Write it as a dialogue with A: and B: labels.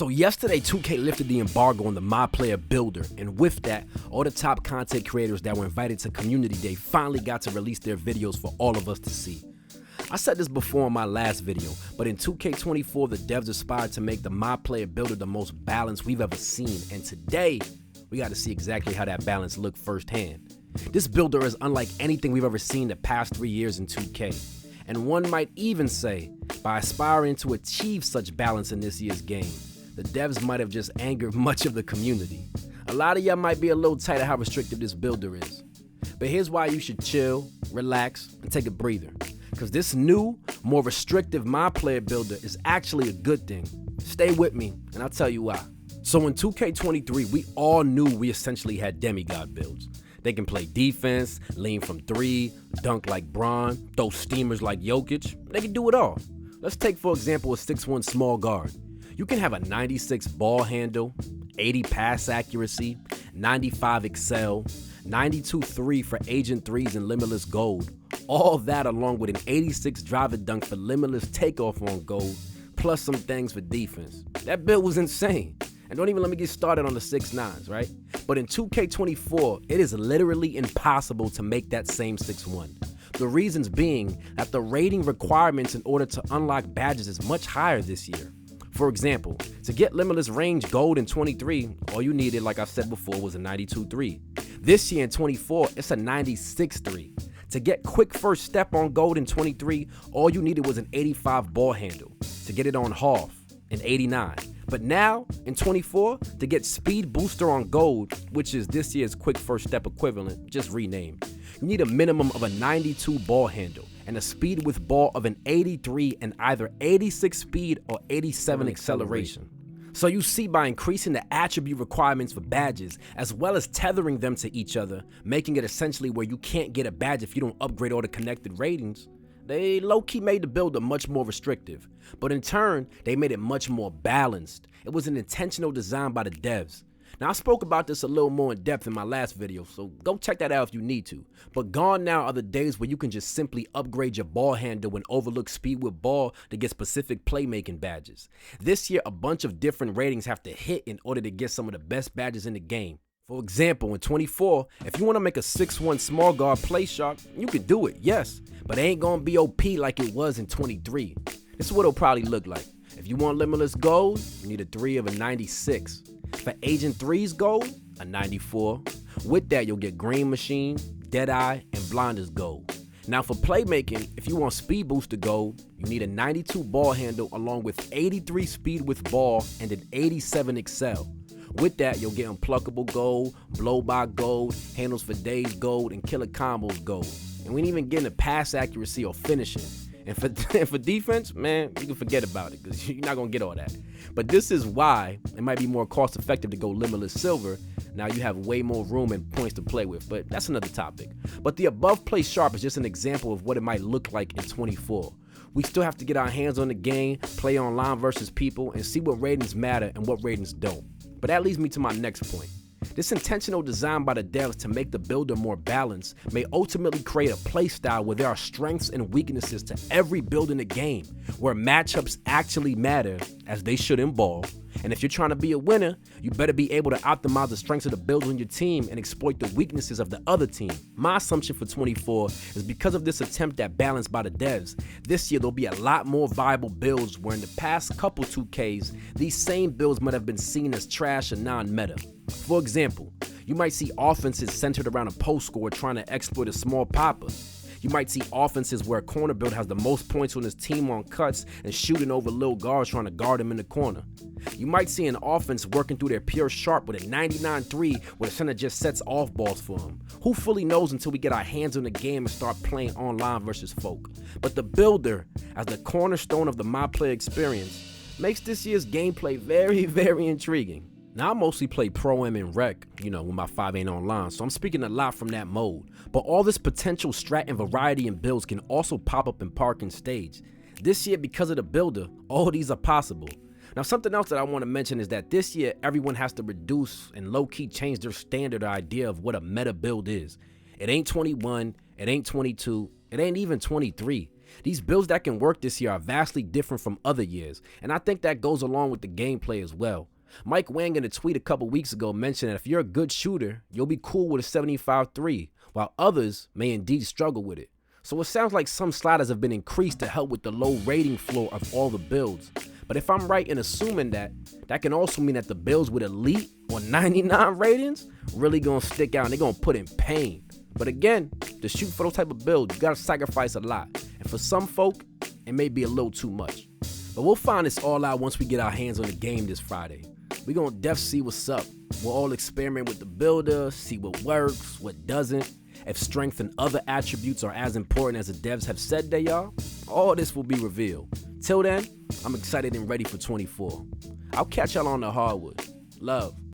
A: So yesterday, 2K lifted the embargo on the My Player Builder, and with that, all the top content creators that were invited to Community Day finally got to release their videos for all of us to see. I said this before in my last video, but in 2K24, the devs aspired to make the My Player Builder the most balanced we've ever seen, and today, we got to see exactly how that balance looked firsthand. This builder is unlike anything we've ever seen the past 3 years in 2K. And one might even say, by aspiring to achieve such balance in this year's game, the devs might have just angered much of the community. A lot of y'all might be a little tight of how restrictive this builder is. But here's why you should chill, relax, and take a breather. Because this new, more restrictive My Player Builder is actually a good thing. Stay with me, and I'll tell you why. So in 2K23, we all knew we essentially had demigod builds. They can play defense, lean from three, dunk like Bron, throw steamers like Jokic. They can do it all. Let's take, for example, a 6'1" small guard. You can have a 96 ball handle, 80 pass accuracy, 95 excel, 92 3 for agent threes and limitless gold. All that along with an 86 drive and dunk for limitless takeoff on gold, plus some things for defense. That build was insane. And don't even let me get started on the 6'9s, right? But in 2K24, it is literally impossible to make that same 6'1". The reasons being that the rating requirements in order to unlock badges is much higher this year. For example, to get limitless range gold in 23, all you needed, like I said before, was a 92 3. This year in 24, it's a 96 3. To get quick first step on gold in 23, all you needed was an 85 ball handle. To get it on half, an 89. But now, in 24, to get speed booster on gold, which is this year's quick first step equivalent, just renamed, you need a minimum of a 92 ball handle and a speed with ball of an 83 and either 86 speed or 87 acceleration. So you see, by increasing the attribute requirements for badges, as well as tethering them to each other, making it essentially where you can't get a badge if you don't upgrade all the connected ratings, they low-key made the builder much more restrictive, but in turn, they made it much more balanced. It was an intentional design by the devs. Now, I spoke about this a little more in depth in my last video, so go check that out if you need to. But gone now are the days where you can just simply upgrade your ball handle and overlook speed with ball to get specific playmaking badges. This year, a bunch of different ratings have to hit in order to get some of the best badges in the game. For example, in 24, if you want to make a 6'1" small guard play sharp, you can do it, yes, but it ain't gonna be OP like it was in 23. This is what it'll probably look like. If you want limitless gold, you need a 3 of a 96. For agent 3's gold, a 94. With that, you'll get green machine, deadeye, and blinders gold. Now for playmaking, if you want speed booster gold, you need a 92 ball handle along with 83 speed with ball and an 87 excel. With that, you'll get unpluckable gold, blow by gold, handles for days gold, and killer combos gold. And we ain't even getting a pass accuracy or finishing. And for defense, man, you can forget about it because you're not going to get all that. But this is why it might be more cost effective to go limitless silver. Now you have way more room and points to play with, but that's another topic. But the above play sharp is just an example of what it might look like in 24. We still have to get our hands on the game, play online versus people, and see what ratings matter and what ratings don't. But that leads me to my next point. This intentional design by the devs to make the builder more balanced may ultimately create a playstyle where there are strengths and weaknesses to every build in the game, where matchups actually matter, as they should in ball. And if you're trying to be a winner, you better be able to optimize the strengths of the builds on your team and exploit the weaknesses of the other team. My assumption for 24 is because of this attempt at balance by the devs, this year there'll be a lot more viable builds where in the past couple 2Ks, these same builds might have been seen as trash and non-meta. For example, you might see offenses centered around a post scorer trying to exploit a small popper. You might see offenses where a corner build has the most points on his team on cuts and shooting over little guards trying to guard him in the corner. You might see an offense working through their pure sharp with a 99 3 where the center just sets off balls for him. Who fully knows until we get our hands on the game and start playing online versus folk. But the builder, as the cornerstone of the My Player experience, makes this year's gameplay very, very intriguing. Now, I mostly play Pro-Am and Rec, when my 5 ain't online, so I'm speaking a lot from that mode. But all this potential strat and variety in builds can also pop up in Park and Stage. This year, because of the builder, all these are possible. Now, something else that I want to mention is that this year, everyone has to reduce and low-key change their standard idea of what a meta build is. It ain't 21, it ain't 22, it ain't even 23. These builds that can work this year are vastly different from other years, and I think that goes along with the gameplay as well. Mike Wang in a tweet a couple weeks ago mentioned that if you're a good shooter, you'll be cool with a 75-3, while others may indeed struggle with it. So it sounds like some sliders have been increased to help with the low rating floor of all the builds. But if I'm right in assuming that, that can also mean that the builds with elite or 99 ratings really gonna stick out and they're gonna put in pain. But again, to shoot for those type of builds, you gotta sacrifice a lot. And for some folk, it may be a little too much. But we'll find this all out once we get our hands on the game this Friday. We're gonna def see what's up. We'll all experiment with the builder, see what works, what doesn't. If strength and other attributes are as important as the devs have said they are, all this will be revealed. Till then, I'm excited and ready for 24. I'll catch y'all on the hardwood. Love.